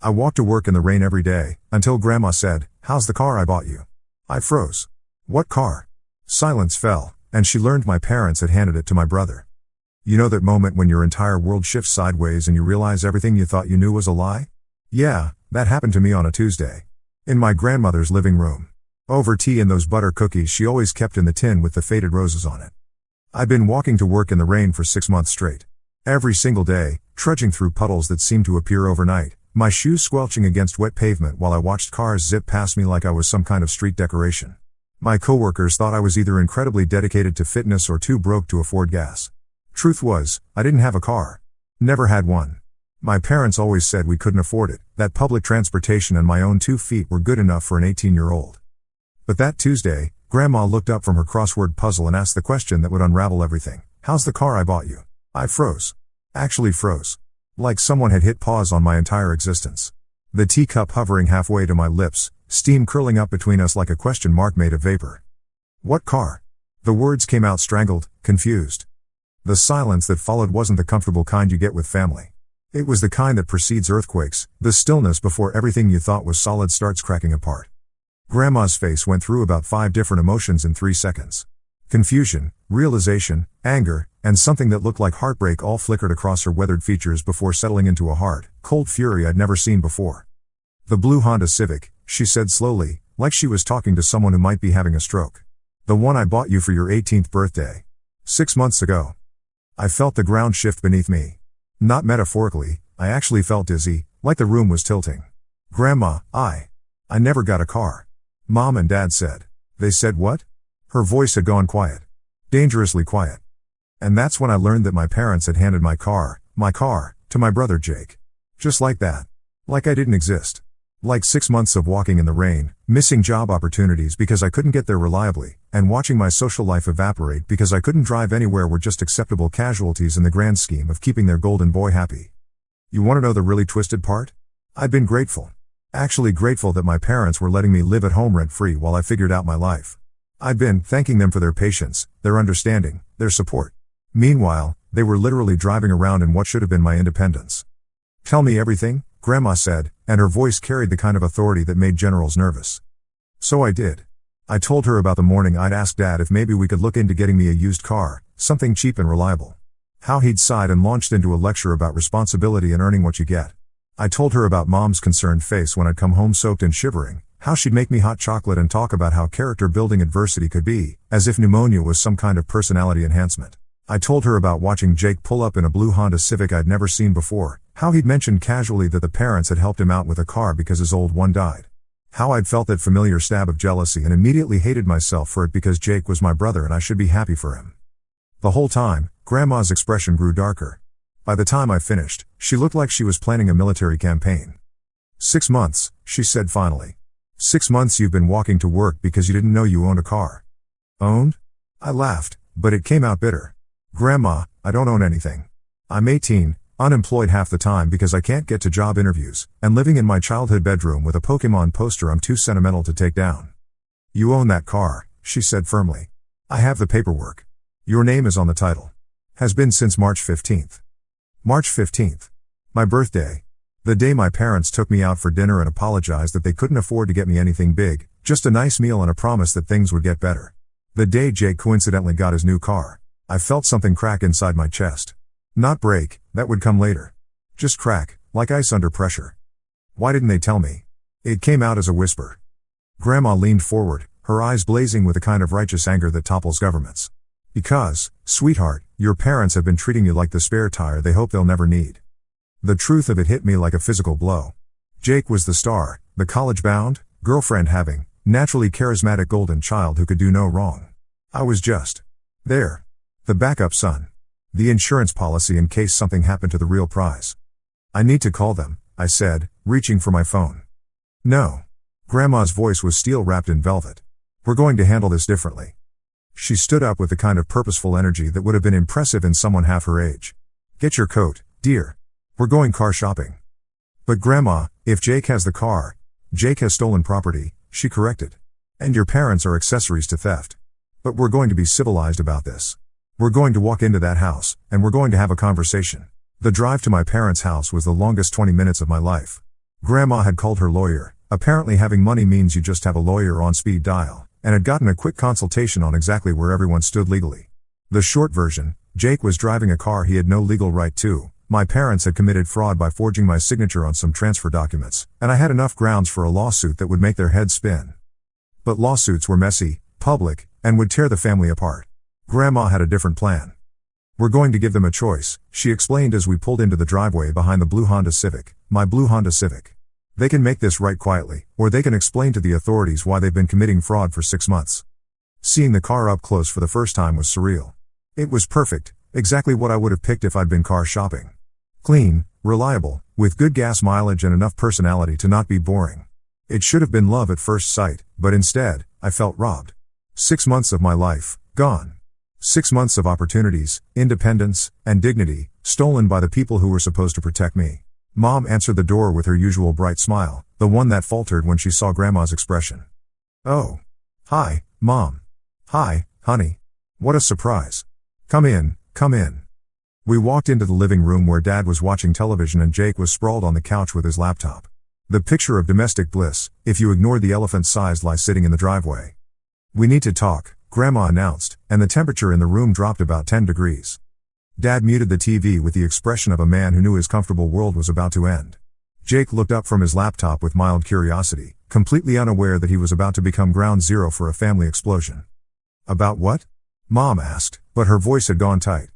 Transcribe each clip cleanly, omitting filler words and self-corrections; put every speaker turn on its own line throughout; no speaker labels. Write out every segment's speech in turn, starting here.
I walked to work in the rain every day, until Grandma said, "How's the car I bought you?" I froze. "What car?" Silence fell, and she learned my parents had handed it to my brother. You know that moment when your entire world shifts sideways and you realize everything you thought you knew was a lie? Yeah, that happened to me on a Tuesday. In my grandmother's living room. Over tea and those butter cookies she always kept in the tin with the faded roses on it. I'd been walking to work in the rain for 6 months straight. Every single day, trudging through puddles that seemed to appear overnight, my shoes squelching against wet pavement while I watched cars zip past me like I was some kind of street decoration. My coworkers thought I was either incredibly dedicated to fitness or too broke to afford gas. Truth was, I didn't have a car. Never had one. My parents always said we couldn't afford it, that public transportation and my own 2 feet were good enough for an 18-year-old. But that Tuesday, Grandma looked up from her crossword puzzle and asked the question that would unravel everything. "How's the car I bought you?" I froze. Actually froze. Like someone had hit pause on my entire existence. The teacup hovering halfway to my lips, steam curling up between us like a question mark made of vapor. "What car?" The words came out strangled, confused. The silence that followed wasn't the comfortable kind you get with family. It was the kind that precedes earthquakes, the stillness before everything you thought was solid starts cracking apart. Grandma's face went through about 5 different emotions in 3 seconds. Confusion, realization, anger, and something that looked like heartbreak all flickered across her weathered features before settling into a hard, cold fury I'd never seen before. "The blue Honda Civic," she said slowly, like she was talking to someone who might be having a stroke. "The one I bought you for your 18th birthday. 6 months ago." I felt the ground shift beneath me. Not metaphorically, I actually felt dizzy, like the room was tilting. "Grandma, I never got a car." Mom and Dad said. They said what? Her voice had gone quiet. Dangerously quiet. And that's when I learned that my parents had handed my car, to my brother Jake. Just like that. Like I didn't exist. Like 6 months of walking in the rain, missing job opportunities because I couldn't get there reliably, and watching my social life evaporate because I couldn't drive anywhere were just acceptable casualties in the grand scheme of keeping their golden boy happy. You want to know the really twisted part? I'd been grateful. Actually grateful that my parents were letting me live at home rent-free while I figured out my life. I'd been thanking them for their patience, their understanding, their support. Meanwhile, they were literally driving around in what should have been my independence. "Tell me everything," Grandma said, and her voice carried the kind of authority that made generals nervous. So I did. I told her about the morning I'd asked Dad if maybe we could look into getting me a used car, something cheap and reliable. How he'd sighed and launched into a lecture about responsibility and earning what you get. I told her about Mom's concerned face when I'd come home soaked and shivering, how she'd make me hot chocolate and talk about how character-building adversity could be, as if pneumonia was some kind of personality enhancement. I told her about watching Jake pull up in a blue Honda Civic I'd never seen before, how he'd mentioned casually that the parents had helped him out with a car because his old one died. How I'd felt that familiar stab of jealousy and immediately hated myself for it because Jake was my brother and I should be happy for him. The whole time, Grandma's expression grew darker. By the time I finished, she looked like she was planning a military campaign. 6 months, she said finally. 6 months you've been walking to work because you didn't know you owned a car. Owned? I laughed, but it came out bitter. Grandma, I don't own anything. I'm 18, unemployed half the time because I can't get to job interviews, and living in my childhood bedroom with a Pokemon poster I'm too sentimental to take down. You own that car, she said firmly. I have the paperwork. Your name is on the title. Has been since March 15th. March 15th. My birthday. The day my parents took me out for dinner and apologized that they couldn't afford to get me anything big, just a nice meal and a promise that things would get better. The day Jake coincidentally got his new car. I felt something crack inside my chest. Not break, that would come later. Just crack, like ice under pressure. Why didn't they tell me? It came out as a whisper. Grandma leaned forward, her eyes blazing with the kind of righteous anger that topples governments. Because, sweetheart, your parents have been treating you like the spare tire they hope they'll never need. The truth of it hit me like a physical blow. Jake was the star, the college-bound, girlfriend-having, naturally charismatic golden child who could do no wrong. I was just there. The backup son. The insurance policy in case something happened to the real prize. I need to call them, I said, reaching for my phone. No. Grandma's voice was steel-wrapped in velvet. We're going to handle this differently. She stood up with the kind of purposeful energy that would have been impressive in someone half her age. Get your coat, dear. We're going car shopping. But Grandma, if Jake has the car, Jake has stolen property, she corrected. And your parents are accessories to theft. But we're going to be civilized about this. We're going to walk into that house, and we're going to have a conversation. The drive to my parents' house was the longest 20 minutes of my life. Grandma had called her lawyer. Apparently having money means you just have a lawyer on speed dial, and had gotten a quick consultation on exactly where everyone stood legally. The short version, Jake was driving a car he had no legal right to. My parents had committed fraud by forging my signature on some transfer documents, and I had enough grounds for a lawsuit that would make their heads spin. But lawsuits were messy, public, and would tear the family apart. Grandma had a different plan. "We're going to give them a choice," she explained as we pulled into the driveway behind the blue Honda Civic, my blue Honda Civic. "They can make this right quietly, or they can explain to the authorities why they've been committing fraud for 6 months. Seeing the car up close for the first time was surreal. It was perfect, exactly what I would have picked if I'd been car shopping. Clean, reliable, with good gas mileage and enough personality to not be boring. It should have been love at first sight, but instead, I felt robbed. 6 months of my life, gone. 6 months of opportunities, independence, and dignity, stolen by the people who were supposed to protect me. Mom answered the door with her usual bright smile, the one that faltered when she saw Grandma's expression. "Oh. Hi, Mom. Hi, honey. What a surprise. Come in, come in." We walked into the living room where Dad was watching television and Jake was sprawled on the couch with his laptop. The picture of domestic bliss, if you ignore the elephant-sized lie sitting in the driveway. "We need to talk," Grandma announced, and the temperature in the room dropped about 10 degrees. Dad muted the TV with the expression of a man who knew his comfortable world was about to end. Jake looked up from his laptop with mild curiosity, completely unaware that he was about to become ground zero for a family explosion. "About what?" Mom asked, but her voice had gone tight.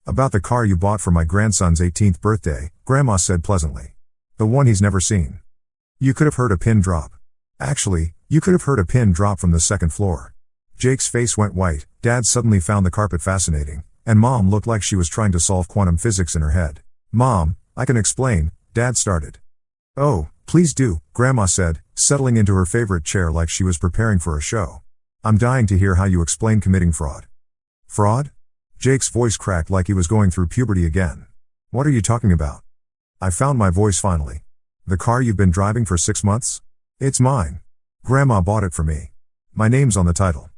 "About the car you bought for my grandson's 18th birthday, Grandma said pleasantly. "The one he's never seen." You could have heard a pin drop. Actually, you could have heard a pin drop from the second floor. Jake's face went white. Dad suddenly found the carpet fascinating, and Mom looked like she was trying to solve quantum physics in her head. "Mom, I can explain," Dad started. "Oh, please do," Grandma said, settling into her favorite chair like she was preparing for a show. "I'm dying to hear how you explain committing fraud." "Fraud?" Jake's voice cracked like he was going through puberty again. "What are you talking about?" I found my voice finally. "The car you've been driving for 6 months? It's mine. Grandma bought it for me. My name's on the title."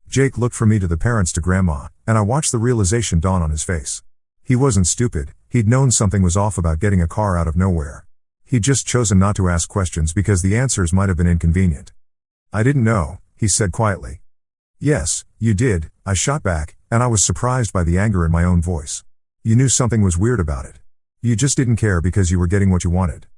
Jake looked from me to the parents to Grandma, and I watched the realization dawn on his face. He wasn't stupid. He'd known something was off about getting a car out of nowhere. He'd just chosen not to ask questions because the answers might have been inconvenient. "I didn't know," he said quietly. "Yes, you did," I shot back, and I was surprised by the anger in my own voice. "You knew something was weird about it. You just didn't care because you were getting what you wanted."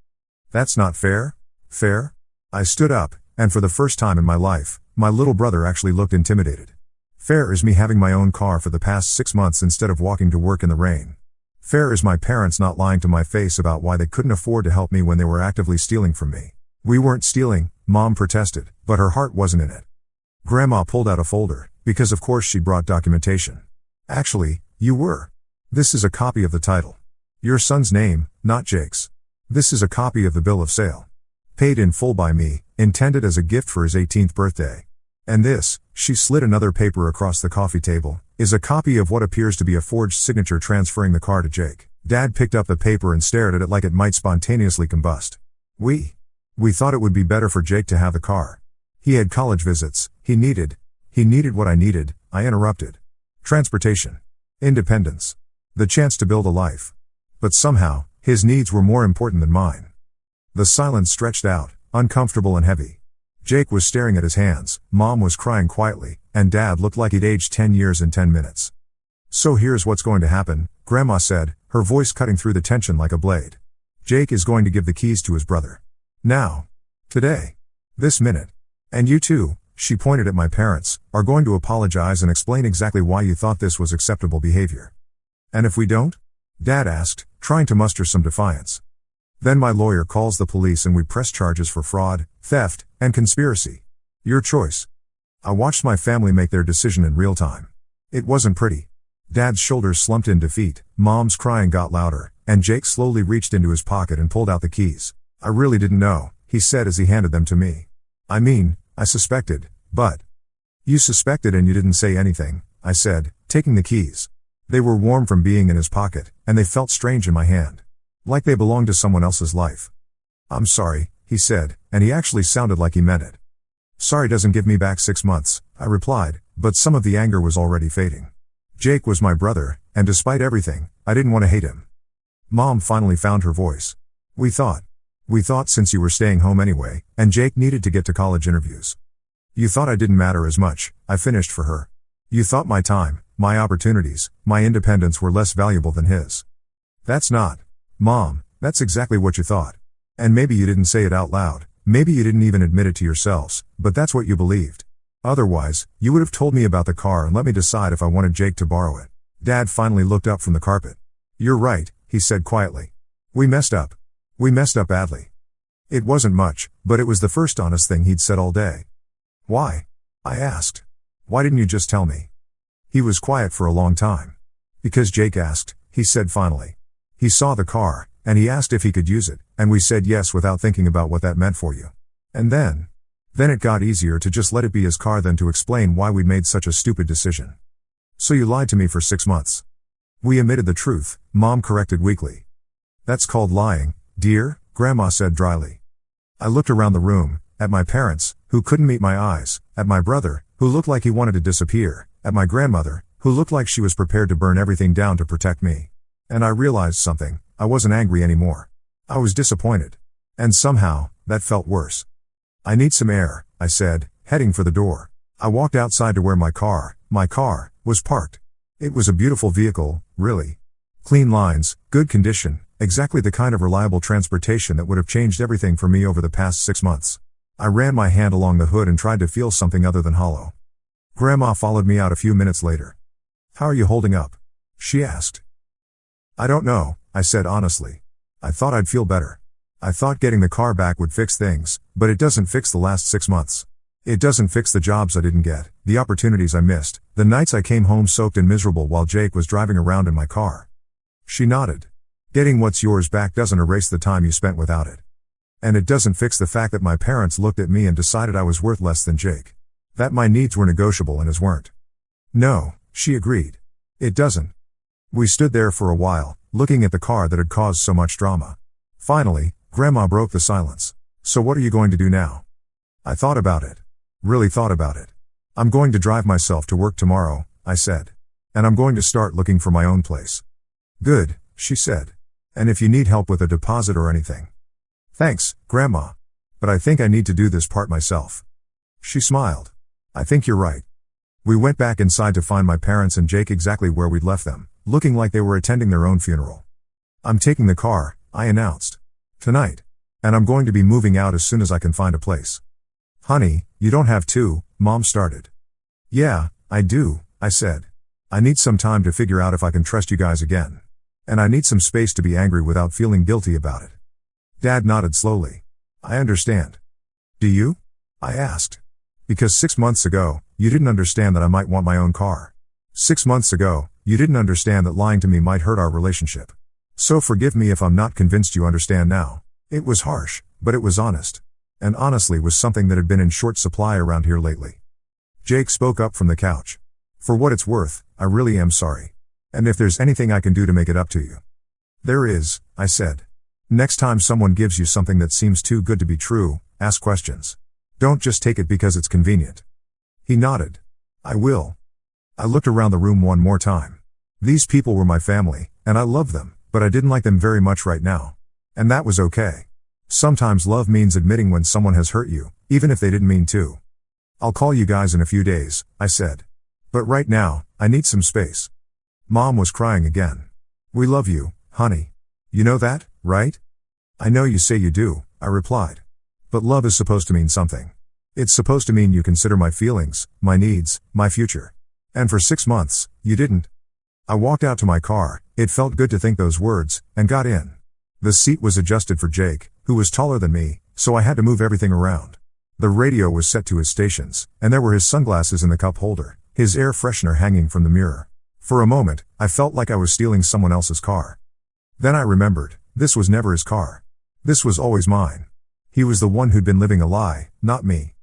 "That's not fair." "Fair?" I stood up, and for the first time in my life, my little brother actually looked intimidated. "Fair is me having my own car for the past 6 months instead of walking to work in the rain. Fair is my parents not lying to my face about why they couldn't afford to help me when they were actively stealing from me." "We weren't stealing," Mom protested, but her heart wasn't in it. Grandma pulled out a folder, because of course she brought documentation. "Actually, you were. This is a copy of the title. Your son's name, not Jake's. This is a copy of the bill of sale. Paid in full by me, intended as a gift for his 18th birthday. And this," she slid another paper across the coffee table, "is a copy of what appears to be a forged signature transferring the car to Jake." Dad picked up the paper and stared at it like it might spontaneously combust. We thought it would be better for Jake to have the car. He had college visits, he needed what I needed," I interrupted. "Transportation. Independence. The chance to build a life. But somehow, his needs were more important than mine." The silence stretched out, uncomfortable and heavy. Jake was staring at his hands, Mom was crying quietly, and Dad looked like he'd aged 10 years in 10 minutes. "So here's what's going to happen," Grandma said, her voice cutting through the tension like a blade. "Jake is going to give the keys to his brother. Now. Today. This minute. And you too," she pointed at my parents, "are going to apologize and explain exactly why you thought this was acceptable behavior." "And if we don't?" Dad asked, trying to muster some defiance. "Then my lawyer calls the police and we press charges for fraud, theft, and conspiracy. Your choice." I watched my family make their decision in real time. It wasn't pretty. Dad's shoulders slumped in defeat, Mom's crying got louder, and Jake slowly reached into his pocket and pulled out the keys. "I really didn't know," he said as he handed them to me. "I mean, I suspected, but..." "You suspected and you didn't say anything," I said, taking the keys. They were warm from being in his pocket, and they felt strange in my hand. Like they belonged to someone else's life. "I'm sorry," he said, and he actually sounded like he meant it. "Sorry doesn't give me back 6 months," I replied, but some of the anger was already fading. Jake was my brother, and despite everything, I didn't want to hate him. Mom finally found her voice. "We thought We thought since you were staying home anyway, and Jake needed to get to college interviews. You thought I didn't matter as much, I finished for her. You thought my time, my opportunities, my independence were less valuable than his. That's not. Mom, that's exactly what you thought. And maybe you didn't say it out loud, maybe you didn't even admit it to yourselves, but that's what you believed. Otherwise, you would have told me about the car and let me decide if I wanted Jake to borrow it. Dad finally looked up from the carpet. You're right, he said quietly. We messed up. We messed up badly. It wasn't much, but it was the first honest thing he'd said all day. Why? I asked. Why didn't you just tell me? He was quiet for a long time. Because Jake asked, he said finally. He saw the car, and he asked if he could use it, and we said yes without thinking about what that meant for you. And then it got easier to just let it be his car than to explain why we'd made such a stupid decision. So you lied to me for 6 months. We admitted the truth, Mom corrected weakly. That's called lying, dear, Grandma said dryly. I looked around the room, at my parents, who couldn't meet my eyes, at my brother, who looked like he wanted to disappear, at my grandmother, who looked like she was prepared to burn everything down to protect me. And I realized something, I wasn't angry anymore. I was disappointed. And somehow, that felt worse. I need some air, I said, heading for the door. I walked outside to where my car, was parked. It was a beautiful vehicle, really. Clean lines, good condition, exactly the kind of reliable transportation that would have changed everything for me over the past 6 months. I ran my hand along the hood and tried to feel something other than hollow. Grandma followed me out a few minutes later. How are you holding up? She asked. I don't know, I said honestly. I thought I'd feel better. I thought getting the car back would fix things, but it doesn't fix the last 6 months. It doesn't fix the jobs I didn't get, the opportunities I missed, the nights I came home soaked and miserable while Jake was driving around in my car. She nodded. Getting what's yours back doesn't erase the time you spent without it. And it doesn't fix the fact that my parents looked at me and decided I was worth less than Jake. That my needs were negotiable and his weren't. No, she agreed. It doesn't. We stood there for a while, looking at the car that had caused so much drama. Finally, Grandma broke the silence. So what are you going to do now? I thought about it. Really thought about it. I'm going to drive myself to work tomorrow, I said. And I'm going to start looking for my own place. Good, she said. And if you need help with a deposit or anything. Thanks, Grandma. But I think I need to do this part myself. She smiled. I think you're right. We went back inside to find my parents and Jake exactly where we'd left them, looking like they were attending their own funeral. I'm taking the car, I announced. Tonight. And I'm going to be moving out as soon as I can find a place. Honey, you don't have to, Mom started. Yeah, I do, I said. I need some time to figure out if I can trust you guys again. And I need some space to be angry without feeling guilty about it. Dad nodded slowly. I understand. Do you? I asked. Because 6 months ago, you didn't understand that I might want my own car. 6 months ago, you didn't understand that lying to me might hurt our relationship. So forgive me if I'm not convinced you understand now. It was harsh, but it was honest. And honestly was something that had been in short supply around here lately. Jake spoke up from the couch. For what it's worth, I really am sorry. And if there's anything I can do to make it up to you. There is, I said. Next time someone gives you something that seems too good to be true, ask questions. Don't just take it because it's convenient. He nodded. I will. I looked around the room one more time. These people were my family, and I loved them, but I didn't like them very much right now. And that was okay. Sometimes love means admitting when someone has hurt you, even if they didn't mean to. I'll call you guys in a few days, I said. But right now, I need some space. Mom was crying again. We love you, honey. You know that, right? I know you say you do, I replied. But love is supposed to mean something. It's supposed to mean you consider my feelings, my needs, my future. And for 6 months, you didn't. I walked out to my car, it felt good to think those words, and got in. The seat was adjusted for Jake, who was taller than me, so I had to move everything around. The radio was set to his stations, and there were his sunglasses in the cup holder, his air freshener hanging from the mirror. For a moment, I felt like I was stealing someone else's car. Then I remembered, this was never his car. This was always mine. He was the one who'd been living a lie, not me.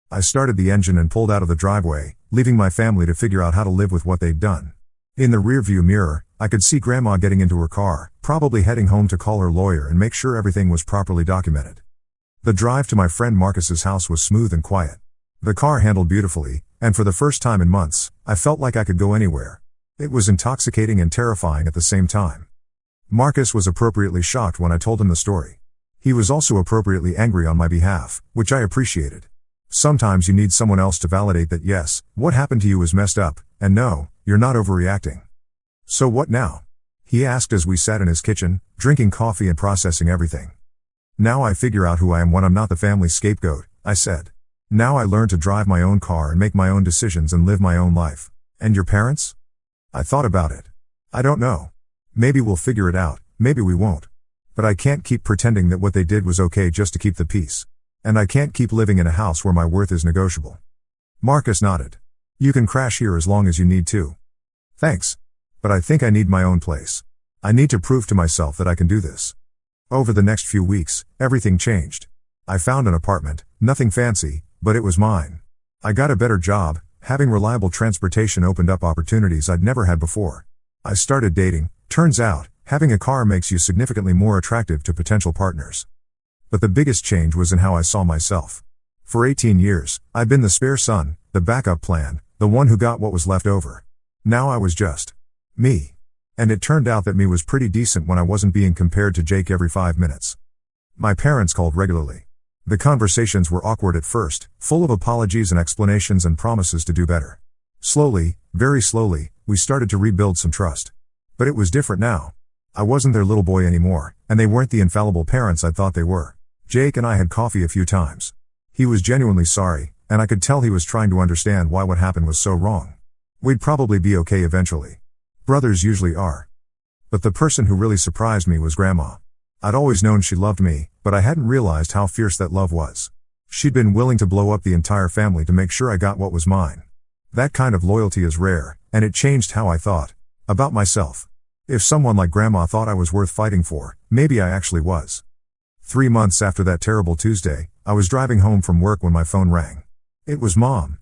I started the engine and pulled out of the driveway, leaving my family to figure out how to live with what they'd done. In the rearview mirror, I could see Grandma getting into her car, probably heading home to call her lawyer and make sure everything was properly documented. The drive to my friend Marcus's house was smooth and quiet. The car handled beautifully, and for the first time in months, I felt like I could go anywhere. It was intoxicating and terrifying at the same time. Marcus was appropriately shocked when I told him the story. He was also appropriately angry on my behalf, which I appreciated. Sometimes you need someone else to validate that yes, what happened to you is messed up, and no, you're not overreacting. So what now? He asked as we sat in his kitchen, drinking coffee and processing everything. Now I figure out who I am when I'm not the family scapegoat, I said. Now I learn to drive my own car and make my own decisions and live my own life. And your parents? I thought about it. I don't know. Maybe we'll figure it out, maybe we won't. But I can't keep pretending that what they did was okay just to keep the peace. And I can't keep living in a house where my worth is negotiable. Marcus nodded. You can crash here as long as you need to. Thanks. But I think I need my own place. I need to prove to myself that I can do this. Over the next few weeks, everything changed. I found an apartment, nothing fancy, but it was mine. I got a better job, having reliable transportation opened up opportunities I'd never had before. I started dating. Turns out, having a car makes you significantly more attractive to potential partners. But the biggest change was in how I saw myself. For 18 years, I'd been the spare son, the backup plan, the one who got what was left over. Now I was just me. And it turned out that me was pretty decent when I wasn't being compared to Jake every 5 minutes. My parents called regularly. The conversations were awkward at first, full of apologies and explanations and promises to do better. Slowly, very slowly, we started to rebuild some trust. But it was different now. I wasn't their little boy anymore, and they weren't the infallible parents I thought they were. Jake and I had coffee a few times. He was genuinely sorry, and I could tell he was trying to understand why what happened was so wrong. We'd probably be okay eventually. Brothers usually are. But the person who really surprised me was Grandma. I'd always known she loved me, but I hadn't realized how fierce that love was. She'd been willing to blow up the entire family to make sure I got what was mine. That kind of loyalty is rare, and it changed how I thought about myself. If someone like Grandma thought I was worth fighting for, maybe I actually was. 3 months after that terrible Tuesday, I was driving home from work when my phone rang. It was Mom.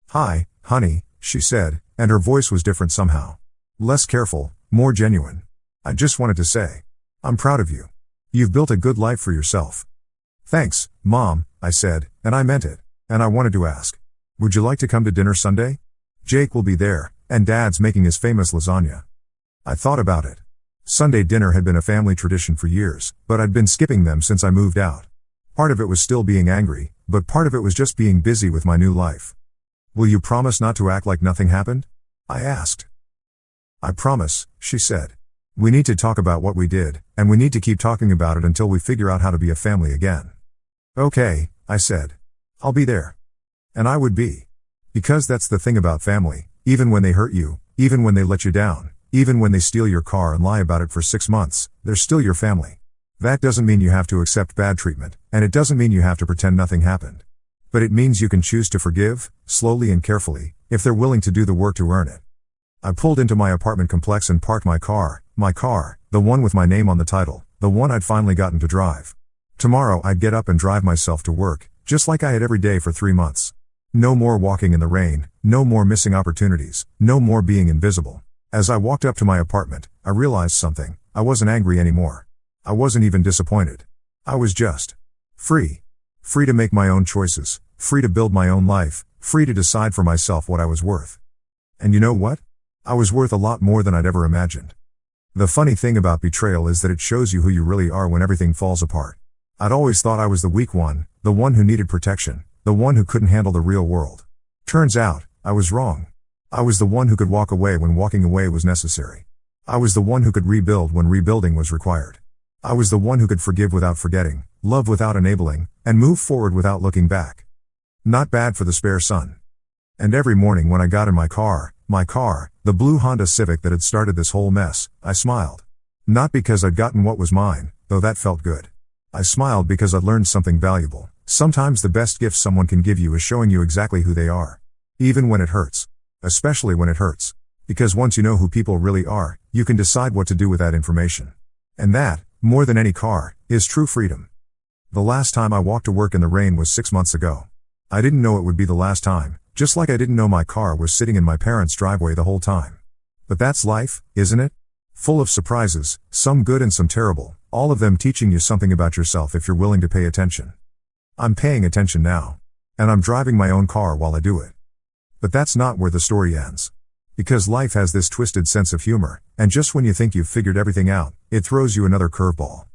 Hi, honey, she said, and her voice was different somehow. Less careful, more genuine. I just wanted to say, I'm proud of you. You've built a good life for yourself. Thanks, Mom, I said, and I meant it. And I wanted to ask, would you like to come to dinner Sunday? Jake will be there, and Dad's making his famous lasagna. I thought about it. Sunday dinner had been a family tradition for years, but I'd been skipping them since I moved out. Part of it was still being angry, but part of it was just being busy with my new life. Will you promise not to act like nothing happened? I asked. I promise, she said. We need to talk about what we did, and we need to keep talking about it until we figure out how to be a family again. Okay, I said. I'll be there. And I would be. Because that's the thing about family, even when they hurt you, even when they let you down, even when they steal your car and lie about it for 6 months, they're still your family. That doesn't mean you have to accept bad treatment, and it doesn't mean you have to pretend nothing happened. But it means you can choose to forgive, slowly and carefully, if they're willing to do the work to earn it. I pulled into my apartment complex and parked my car, the one with my name on the title, the one I'd finally gotten to drive. Tomorrow I'd get up and drive myself to work, just like I had every day for 3 months. No more walking in the rain, no more missing opportunities, no more being invisible. As I walked up to my apartment, I realized something. I wasn't angry anymore. I wasn't even disappointed. I was just free. Free to make my own choices, free to build my own life, free to decide for myself what I was worth. And you know what? I was worth a lot more than I'd ever imagined. The funny thing about betrayal is that it shows you who you really are when everything falls apart. I'd always thought I was the weak one, the one who needed protection, the one who couldn't handle the real world. Turns out, I was wrong. I was the one who could walk away when walking away was necessary. I was the one who could rebuild when rebuilding was required. I was the one who could forgive without forgetting, love without enabling, and move forward without looking back. Not bad for the spare son. And every morning when I got in my car, the blue Honda Civic that had started this whole mess, I smiled. Not because I'd gotten what was mine, though that felt good. I smiled because I'd learned something valuable. Sometimes the best gift someone can give you is showing you exactly who they are. Even when it hurts. Especially when it hurts. Because once you know who people really are, you can decide what to do with that information. And that, more than any car, is true freedom. The last time I walked to work in the rain was 6 months ago. I didn't know it would be the last time, just like I didn't know my car was sitting in my parents' driveway the whole time. But that's life, isn't it? Full of surprises, some good and some terrible, all of them teaching you something about yourself if you're willing to pay attention. I'm paying attention now. And I'm driving my own car while I do it. But that's not where the story ends. Because life has this twisted sense of humor, and just when you think you've figured everything out, it throws you another curveball.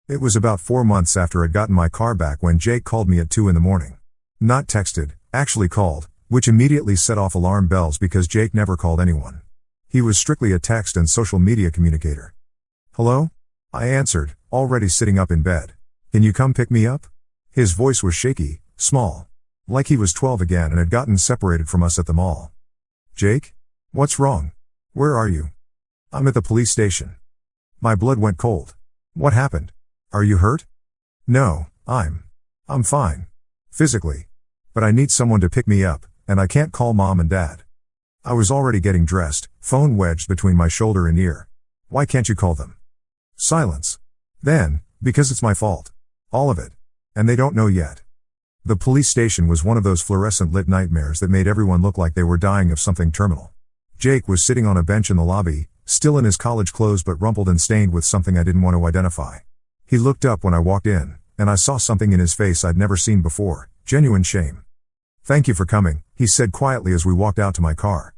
It was about 4 months after I'd gotten my car back when Jake called me at 2 in the morning. Not texted, actually called, which immediately set off alarm bells because Jake never called anyone. He was strictly a text and social media communicator. Hello? I answered, already sitting up in bed. Can you come pick me up? His voice was shaky, small. Like he was 12 again and had gotten separated from us at the mall. Jake? What's wrong? Where are you? I'm at the police station. My blood went cold. What happened? Are you hurt? No, I'm fine. Physically. But I need someone to pick me up, and I can't call mom and dad. I was already getting dressed, phone wedged between my shoulder and ear. Why can't you call them? Silence. Then, because it's my fault. All of it. And they don't know yet. The police station was one of those fluorescent lit nightmares that made everyone look like they were dying of something terminal. Jake was sitting on a bench in the lobby, still in his college clothes but rumpled and stained with something I didn't want to identify. He looked up when I walked in, and I saw something in his face I'd never seen before, genuine shame. Thank you for coming, he said quietly as we walked out to my car.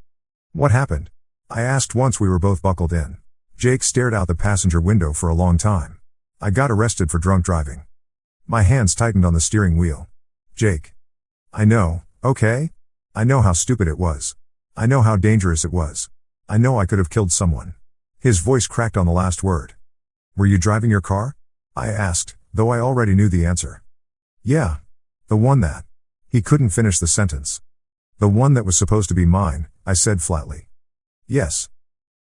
What happened? I asked once we were both buckled in. Jake stared out the passenger window for a long time. I got arrested for drunk driving. My hands tightened on the steering wheel. Jake. I know, okay? I know how stupid it was. I know how dangerous it was. I know I could have killed someone. His voice cracked on the last word. Were you driving your car? I asked, though I already knew the answer. Yeah. The one that. He couldn't finish the sentence. The one that was supposed to be mine, I said flatly. Yes.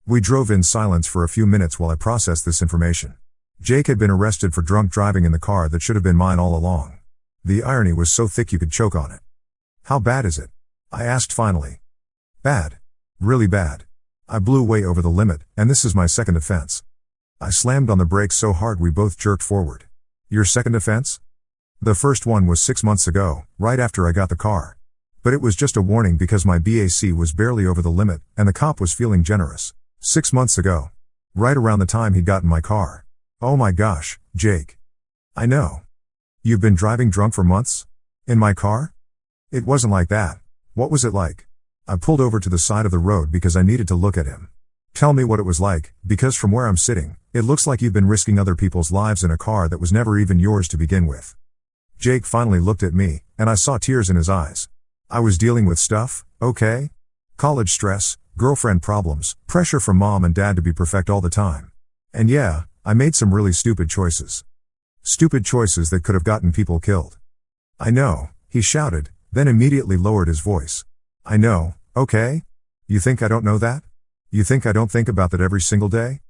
We drove in silence for a few minutes while I processed this information. Jake had been arrested for drunk driving in the car that should have been mine all along. The irony was so thick you could choke on it. How bad is it? I asked finally. Bad. Really bad. I blew way over the limit, and this is my second offense. I slammed on the brakes so hard we both jerked forward. Your second offense? The first one was 6 months ago, right after I got the car. But it was just a warning because my BAC was barely over the limit, and the cop was feeling generous. 6 months ago. Right around the time he'd gotten my car. Oh my gosh, Jake. I know. You've been driving drunk for months? In my car? It wasn't like that. What was it like? I pulled over to the side of the road because I needed to look at him. Tell me what it was like, because from where I'm sitting, it looks like you've been risking other people's lives in a car that was never even yours to begin with. Jake finally looked at me, and I saw tears in his eyes. I was dealing with stuff, okay? College stress, girlfriend problems, pressure from mom and dad to be perfect all the time. And yeah, I made some really stupid choices. Stupid choices that could have gotten people killed. I know, he shouted, then immediately lowered his voice. I know, okay? You think I don't know that? You think I don't think about that every single day?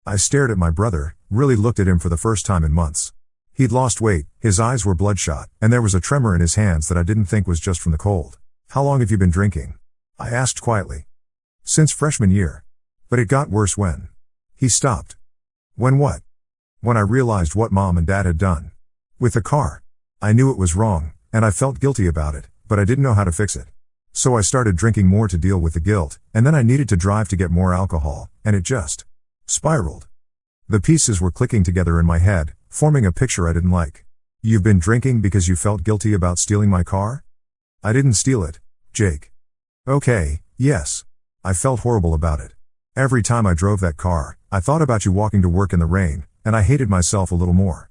I stared at my brother, really looked at him for the first time in months. He'd lost weight, his eyes were bloodshot, and there was a tremor in his hands that I didn't think was just from the cold. How long have you been drinking? I asked quietly. Since freshman year. But it got worse when. He stopped. When what? When I realized what mom and dad had done. With the car. I knew it was wrong, and I felt guilty about it, but I didn't know how to fix it. So I started drinking more to deal with the guilt, and then I needed to drive to get more alcohol, and it just spiraled. The pieces were clicking together in my head, forming a picture I didn't like. You've been drinking because you felt guilty about stealing my car? I didn't steal it, Jake. Okay, yes. I felt horrible about it. Every time I drove that car, I thought about you walking to work in the rain, and I hated myself a little more.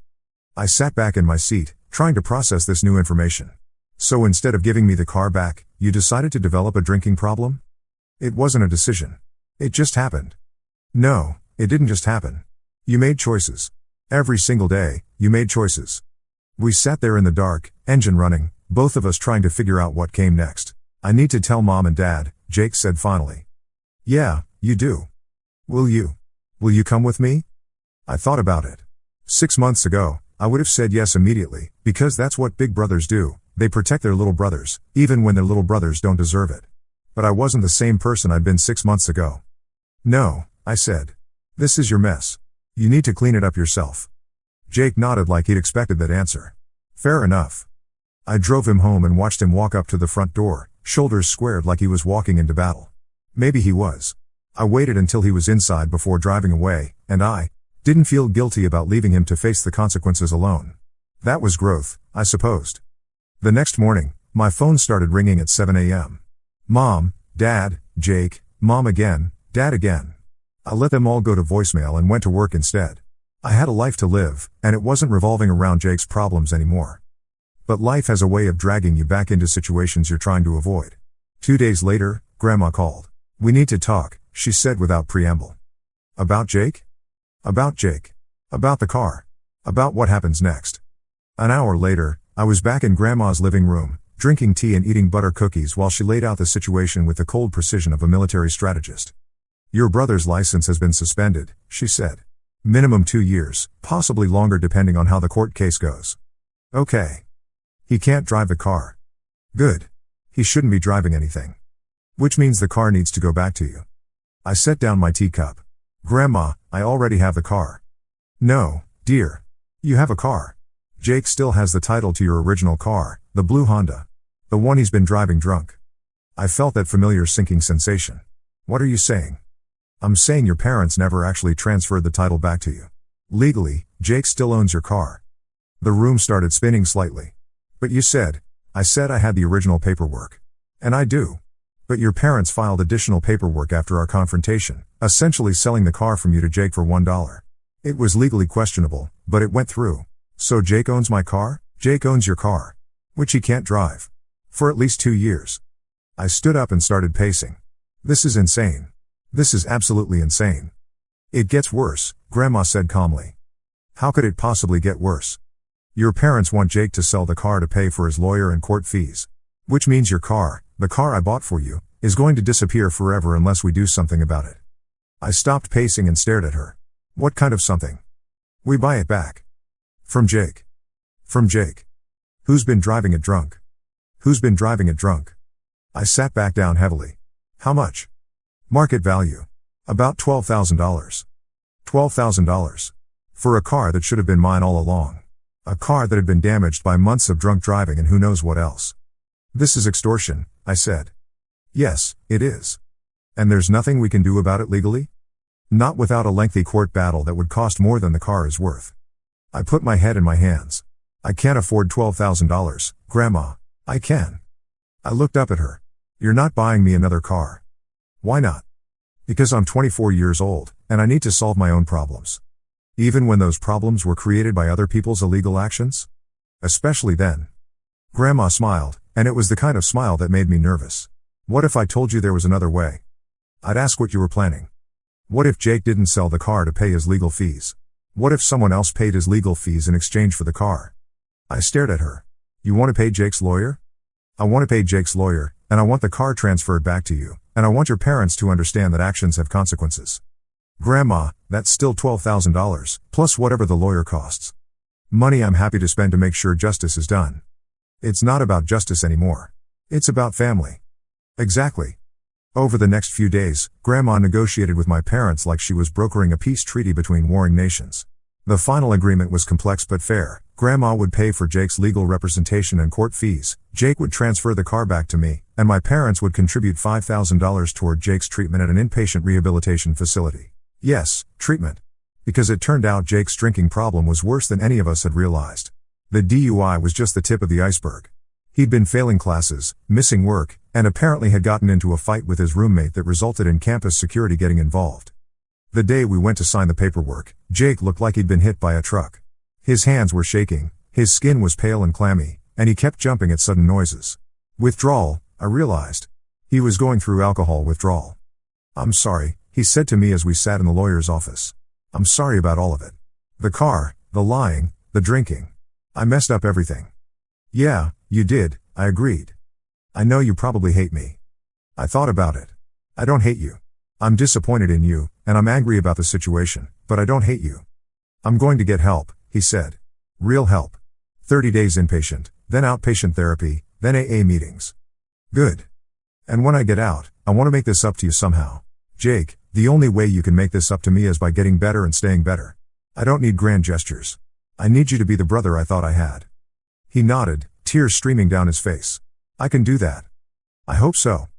I sat back in my seat, trying to process this new information. So instead of giving me the car back, you decided to develop a drinking problem? It wasn't a decision. It just happened. No, it didn't just happen. You made choices. Every single day, you made choices. We sat there in the dark, engine running, both of us trying to figure out what came next. I need to tell mom and dad, Jake said finally. Yeah, you do. Will you? Will you come with me? I thought about it. 6 months ago, I would have said yes immediately, because that's what big brothers do. They protect their little brothers, even when their little brothers don't deserve it. But I wasn't the same person I'd been 6 months ago. No, I said. This is your mess. You need to clean it up yourself. Jake nodded like he'd expected that answer. Fair enough. I drove him home and watched him walk up to the front door, shoulders squared like he was walking into battle. Maybe he was. I waited until he was inside before driving away, and I didn't feel guilty about leaving him to face the consequences alone. That was growth, I supposed. The next morning, my phone started ringing at 7 a.m. Mom, Dad, Jake, Mom again, Dad again. I let them all go to voicemail and went to work instead. I had a life to live, and it wasn't revolving around Jake's problems anymore. But life has a way of dragging you back into situations you're trying to avoid. 2 days later, Grandma called. "We need to talk," she said without preamble. "About Jake?" "About Jake. About the car. About what happens next." An hour later, I was back in Grandma's living room, drinking tea and eating butter cookies while she laid out the situation with the cold precision of a military strategist. "Your brother's license has been suspended," she said. "Minimum 2 years, possibly longer depending on how the court case goes." "Okay. He can't drive the car." "Good. He shouldn't be driving anything." "Which means the car needs to go back to you." I set down my teacup. "Grandma, I already have the car." "No, dear. You have a car. Jake still has the title to your original car, the blue Honda. The one he's been driving drunk." I felt that familiar sinking sensation. "What are you saying?" "I'm saying your parents never actually transferred the title back to you. Legally, Jake still owns your car." The room started spinning slightly. "But you said," I said, "I had the original paperwork." "And I do. But your parents filed additional paperwork after our confrontation, essentially selling the car from you to Jake for $1. It was legally questionable, but it went through. So Jake owns my car?" "Jake owns your car. Which he can't drive. For at least 2 years." I stood up and started pacing. "This is insane. This is absolutely insane." "It gets worse," Grandma said calmly. "How could it possibly get worse?" "Your parents want Jake to sell the car to pay for his lawyer and court fees. Which means your car, the car I bought for you, is going to disappear forever unless we do something about it." I stopped pacing and stared at her. "What kind of something?" "We buy it back. From Jake." "From Jake? Who's been driving it drunk?" "Who's been driving it drunk?" I sat back down heavily. "How much?" "Market value. About $12,000. $12,000. For a car that should have been mine all along. A car that had been damaged by months of drunk driving and who knows what else." "This is extortion," I said. "Yes, it is. And there's nothing we can do about it legally?" "Not without a lengthy court battle that would cost more than the car is worth." I put my head in my hands. "I can't afford $12,000, Grandma." "I can." I looked up at her. "You're not buying me another car." "Why not?" "Because I'm 24 years old, and I need to solve my own problems." "Even when those problems were created by other people's illegal actions?" "Especially then." Grandma smiled, and it was the kind of smile that made me nervous. "What if I told you there was another way?" "I'd ask what you were planning." "What if Jake didn't sell the car to pay his legal fees? What if someone else paid his legal fees in exchange for the car?" I stared at her. "You want to pay Jake's lawyer?" "I want to pay Jake's lawyer, and I want the car transferred back to you, and I want your parents to understand that actions have consequences." "Grandma, that's still $12,000, plus whatever the lawyer costs. Money I'm happy to spend to make sure justice is done." "It's not about justice anymore. It's about family." "Exactly." Over the next few days, Grandma negotiated with my parents like she was brokering a peace treaty between warring nations. The final agreement was complex but fair. Grandma would pay for Jake's legal representation and court fees, Jake would transfer the car back to me, and my parents would contribute $5,000 toward Jake's treatment at an inpatient rehabilitation facility. Yes, treatment. Because it turned out Jake's drinking problem was worse than any of us had realized. The DUI was just the tip of the iceberg. He'd been failing classes, missing work, and apparently had gotten into a fight with his roommate that resulted in campus security getting involved. The day we went to sign the paperwork, Jake looked like he'd been hit by a truck. His hands were shaking, his skin was pale and clammy, and he kept jumping at sudden noises. Withdrawal, I realized. He was going through alcohol withdrawal. "I'm sorry," he said to me as we sat in the lawyer's office. "I'm sorry about all of it. The car, the lying, the drinking. I messed up everything." "Yeah, you did," I agreed. "I know you probably hate me." I thought about it. "I don't hate you. I'm disappointed in you, and I'm angry about the situation, but I don't hate you." "I'm going to get help," he said. "Real help. 30 days inpatient, then outpatient therapy, then AA meetings." "Good. And when I get out, I want to make this up to you somehow. Jake, the only way you can make this up to me is by getting better and staying better. I don't need grand gestures. I need you to be the brother I thought I had." He nodded, tears streaming down his face. "I can do that. I hope so."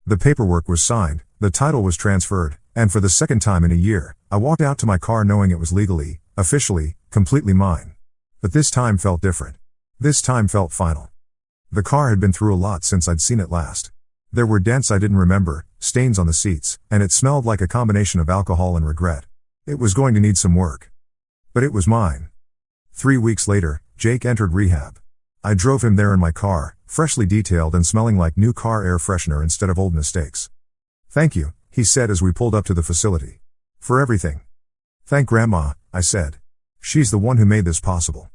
The paperwork was signed, the title was transferred, and for the second time in a year, I walked out to my car knowing it was legally, officially, completely mine. But this time felt different. This time felt final. The car had been through a lot since I'd seen it last. There were dents I didn't remember, stains on the seats, and it smelled like a combination of alcohol and regret. It was going to need some work. But it was mine. 3 weeks later, Jake entered rehab. I drove him there in my car, freshly detailed and smelling like new car air freshener instead of old mistakes. "Thank you," he said as we pulled up to the facility. "For everything." "Thank Grandma," I said. "She's the one who made this possible."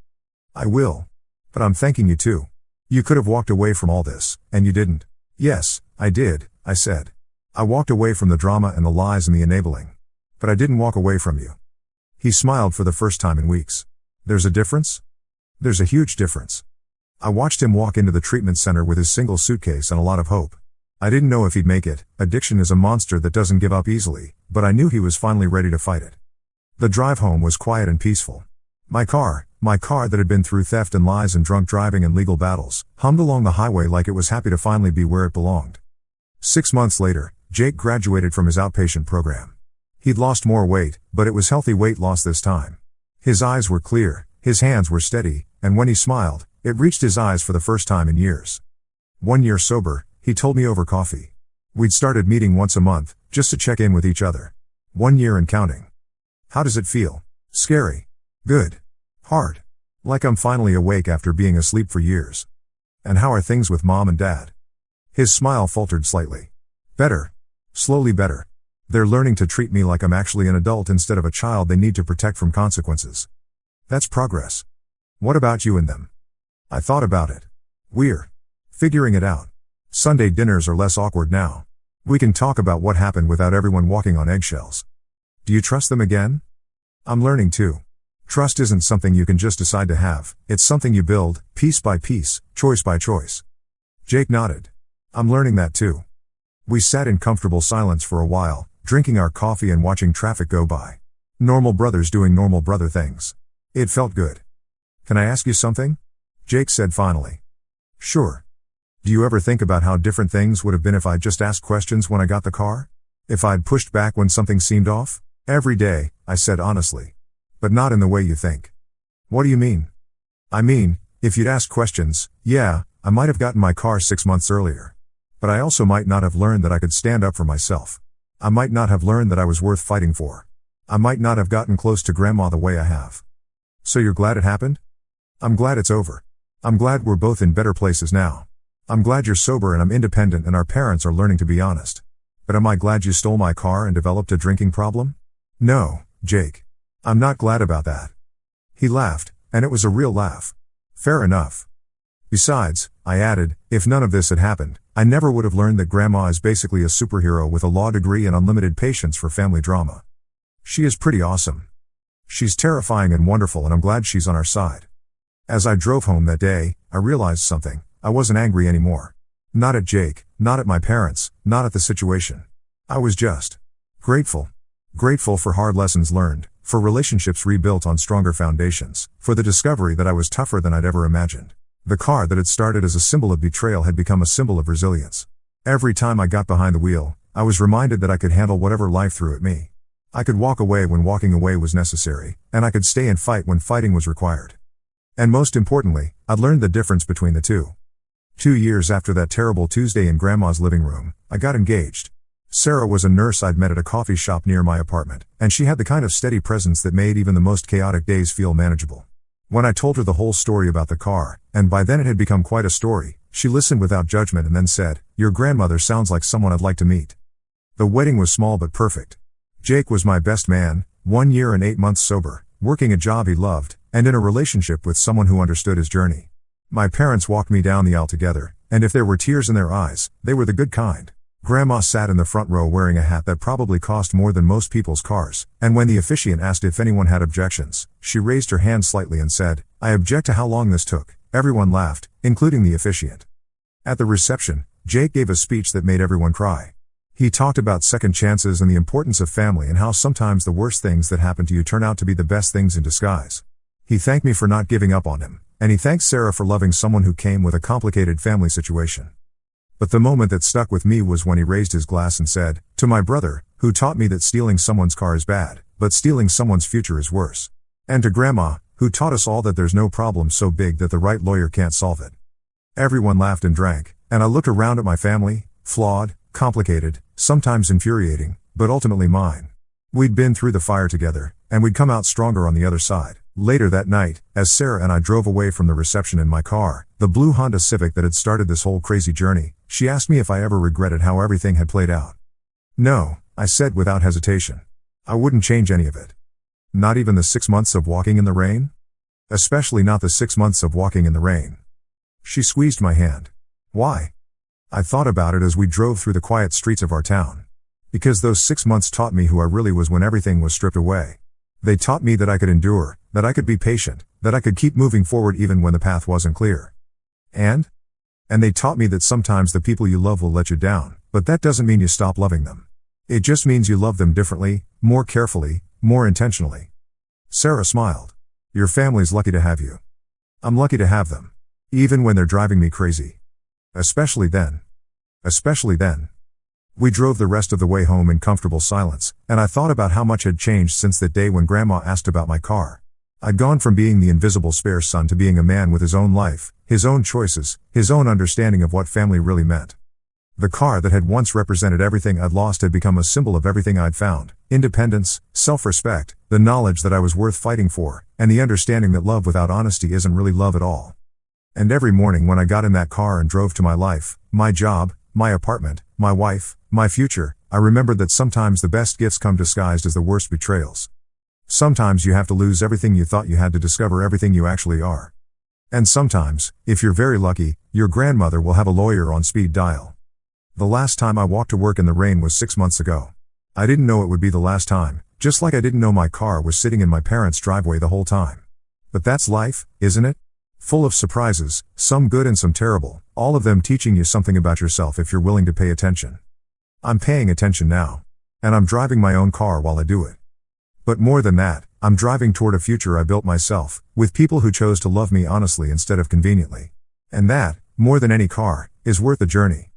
"I will. But I'm thanking you too. You could have walked away from all this, and you didn't." "Yes, I did," I said. "I walked away from the drama and the lies and the enabling. But I didn't walk away from you." He smiled for the first time in weeks. "There's a difference?" "There's a huge difference." I watched him walk into the treatment center with his single suitcase and a lot of hope. I didn't know if he'd make it. Addiction is a monster that doesn't give up easily, but I knew he was finally ready to fight it. The drive home was quiet and peaceful. My car that had been through theft and lies and drunk driving and legal battles, hummed along the highway like it was happy to finally be where it belonged. 6 months later, Jake graduated from his outpatient program. He'd lost more weight, but it was healthy weight loss this time. His eyes were clear, his hands were steady, and when he smiled, it reached his eyes for the first time in years. 1 year sober, he told me over coffee. We'd started meeting once a month, just to check in with each other. 1 year and counting. "How does it feel?" "Scary. Good. Hard. Like I'm finally awake after being asleep for years." "And how are things with Mom and Dad?" His smile faltered slightly. "Better. Slowly better. They're learning to treat me like I'm actually an adult instead of a child they need to protect from consequences." "That's progress. What about you and them?" I thought about it. "We're figuring it out. Sunday dinners are less awkward now. We can talk about what happened without everyone walking on eggshells." "Do you trust them again?" "I'm learning to. Trust isn't something you can just decide to have, it's something you build, piece by piece, choice by choice." Jake nodded. "I'm learning that too." We sat in comfortable silence for a while, drinking our coffee and watching traffic go by. Normal brothers doing normal brother things. It felt good. "Can I ask you something?" Jake said finally. "Sure. Do you ever think about how different things would have been if I'd just asked questions when I got the car? If I'd pushed back when something seemed off?" "Every day," I said honestly. "But not in the way you think." "What do you mean?" "I mean, if you'd asked questions, yeah, I might have gotten my car 6 months earlier. But I also might not have learned that I could stand up for myself. I might not have learned that I was worth fighting for. I might not have gotten close to Grandma the way I have." "So you're glad it happened?" "I'm glad it's over. I'm glad we're both in better places now. I'm glad you're sober and I'm independent and our parents are learning to be honest. But am I glad you stole my car and developed a drinking problem?" "No, Jake. I'm not glad about that." He laughed, and it was a real laugh. "Fair enough. Besides," I added, "if none of this had happened, I never would have learned that Grandma is basically a superhero with a law degree and unlimited patience for family drama. She is pretty awesome. She's terrifying and wonderful and I'm glad she's on our side." As I drove home that day, I realized something. I wasn't angry anymore. Not at Jake, not at my parents, not at the situation. I was just grateful. Grateful for hard lessons learned, for relationships rebuilt on stronger foundations, for the discovery that I was tougher than I'd ever imagined. The car that had started as a symbol of betrayal had become a symbol of resilience. Every time I got behind the wheel, I was reminded that I could handle whatever life threw at me. I could walk away when walking away was necessary, and I could stay and fight when fighting was required. And most importantly, I'd learned the difference between the two. 2 years after that terrible Tuesday in Grandma's living room, I got engaged. Sarah was a nurse I'd met at a coffee shop near my apartment, and she had the kind of steady presence that made even the most chaotic days feel manageable. When I told her the whole story about the car, and by then it had become quite a story, she listened without judgment and then said, "Your grandmother sounds like someone I'd like to meet." The wedding was small but perfect. Jake was my best man, 1 year and 8 months sober, working a job he loved, and in a relationship with someone who understood his journey. My parents walked me down the aisle together, and if there were tears in their eyes, they were the good kind. Grandma sat in the front row wearing a hat that probably cost more than most people's cars, and when the officiant asked if anyone had objections, she raised her hand slightly and said, "I object to how long this took." Everyone laughed, including the officiant. At the reception, Jake gave a speech that made everyone cry. He talked about second chances and the importance of family and how sometimes the worst things that happen to you turn out to be the best things in disguise. He thanked me for not giving up on him, and he thanked Sarah for loving someone who came with a complicated family situation. But the moment that stuck with me was when he raised his glass and said, "To my brother, who taught me that stealing someone's car is bad, but stealing someone's future is worse. And to Grandma, who taught us all that there's no problem so big that the right lawyer can't solve it." Everyone laughed and drank, and I looked around at my family, flawed, complicated, sometimes infuriating, but ultimately mine. We'd been through the fire together, and we'd come out stronger on the other side. Later that night, as Sarah and I drove away from the reception in my car, the blue Honda Civic that had started this whole crazy journey, she asked me if I ever regretted how everything had played out. No, I said without hesitation. I wouldn't change any of it. Not even the 6 months of walking in the rain? Especially not the 6 months of walking in the rain. She squeezed my hand. Why? I thought about it as we drove through the quiet streets of our town. Because those 6 months taught me who I really was when everything was stripped away. They taught me that I could endure, that I could be patient, that I could keep moving forward even when the path wasn't clear. And they taught me that sometimes the people you love will let you down, but that doesn't mean you stop loving them. It just means you love them differently, more carefully, more intentionally. Sarah smiled. Your family's lucky to have you. I'm lucky to have them. Even when they're driving me crazy. Especially then. Especially then. We drove the rest of the way home in comfortable silence, and I thought about how much had changed since that day when Grandma asked about my car. I'd gone from being the invisible spare son to being a man with his own life, his own choices, his own understanding of what family really meant. The car that had once represented everything I'd lost had become a symbol of everything I'd found: independence, self-respect, the knowledge that I was worth fighting for, and the understanding that love without honesty isn't really love at all. And every morning when I got in that car and drove to my life, my job, my apartment, my wife, my future, I remembered that sometimes the best gifts come disguised as the worst betrayals. Sometimes you have to lose everything you thought you had to discover everything you actually are. And sometimes, if you're very lucky, your grandmother will have a lawyer on speed dial. The last time I walked to work in the rain was 6 months ago. I didn't know it would be the last time, just like I didn't know my car was sitting in my parents' driveway the whole time. But that's life, isn't it? Full of surprises, some good and some terrible, all of them teaching you something about yourself if you're willing to pay attention. I'm paying attention now. And I'm driving my own car while I do it. But more than that, I'm driving toward a future I built myself, with people who chose to love me honestly instead of conveniently. And that, more than any car, is worth the journey.